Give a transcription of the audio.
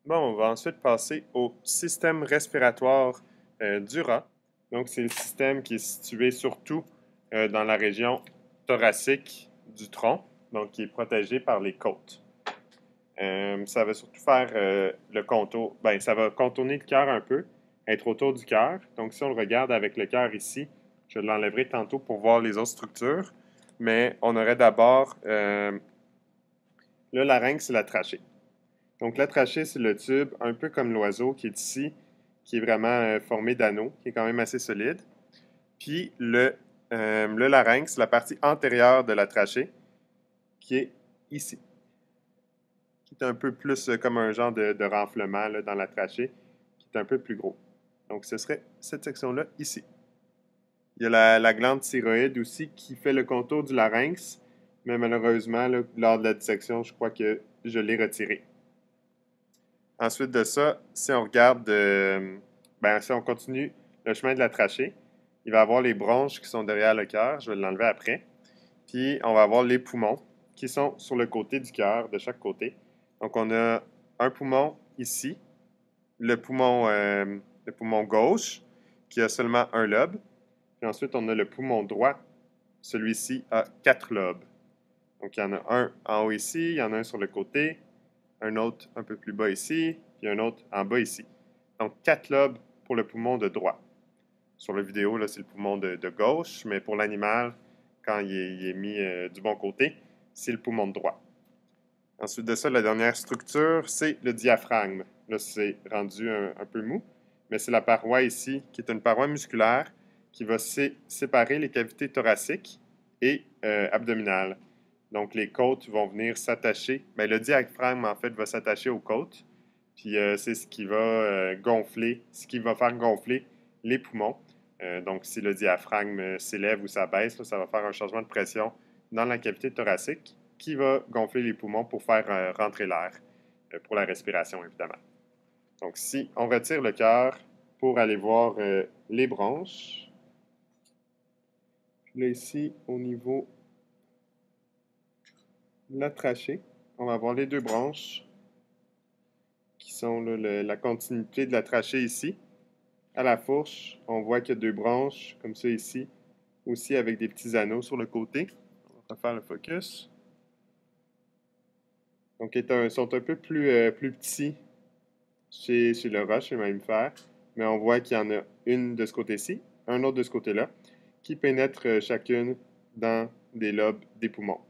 Bon, on va ensuite passer au système respiratoire du rat. Donc, c'est le système qui est situé surtout dans la région thoracique du tronc, donc qui est protégé par les côtes. Ça va surtout faire le contour, ben, ça va contourner le cœur un peu, être autour du cœur. Donc, si on le regarde avec le cœur ici, je l'enlèverai tantôt pour voir les autres structures, mais on aurait d'abord le larynx et la trachée. Donc, la trachée, c'est le tube, un peu comme l'oiseau qui est ici, qui est vraiment formé d'anneaux, qui est quand même assez solide. Puis le larynx, la partie antérieure de la trachée, qui est ici, qui est un peu plus comme un genre de renflement là, dans la trachée, qui est un peu plus gros. Donc, ce serait cette section-là ici. Il y a la glande thyroïde aussi qui fait le contour du larynx, mais malheureusement, là, lors de la dissection, je crois que je l'ai retiré. Ensuite de ça, si on regarde, si on continue le chemin de la trachée, il va y avoir les bronches qui sont derrière le cœur, je vais l'enlever après. Puis on va avoir les poumons qui sont sur le côté du cœur, de chaque côté. Donc on a un poumon ici, le poumon gauche qui a seulement un lobe. Puis ensuite on a le poumon droit, celui-ci a 4 lobes. Donc il y en a un en haut ici, il y en a un sur le côté, un autre un peu plus bas ici, puis un autre en bas ici. Donc, 4 lobes pour le poumon de droit. Sur la vidéo, là, c'est le poumon de gauche, mais pour l'animal, quand il est mis du bon côté, c'est le poumon de droit. Ensuite de ça, la dernière structure, c'est le diaphragme. Là, c'est rendu un peu mou, mais c'est la paroi ici, qui est une paroi musculaire qui va séparer les cavités thoraciques et abdominales. Donc, les côtes vont venir s'attacher. Bien, le diaphragme, en fait, va s'attacher aux côtes. Puis, c'est ce qui va gonfler, ce qui va faire gonfler les poumons. Donc, si le diaphragme s'élève ou s'abaisse, ça va faire un changement de pression dans la cavité thoracique qui va gonfler les poumons pour faire rentrer l'air, pour la respiration, évidemment. Donc, si on retire le cœur pour aller voir les bronches, puis là, ici, au niveau la trachée. On va avoir les deux branches qui sont là, la continuité de la trachée ici. À la fourche, on voit qu'il y a deux branches comme ça ici, aussi avec des petits anneaux sur le côté. On va refaire le focus. Donc, ils sont un peu plus petits chez le rat, chez le mammifère, mais on voit qu'il y en a une de ce côté-ci, un autre de ce côté-là, qui pénètre chacune dans des lobes des poumons.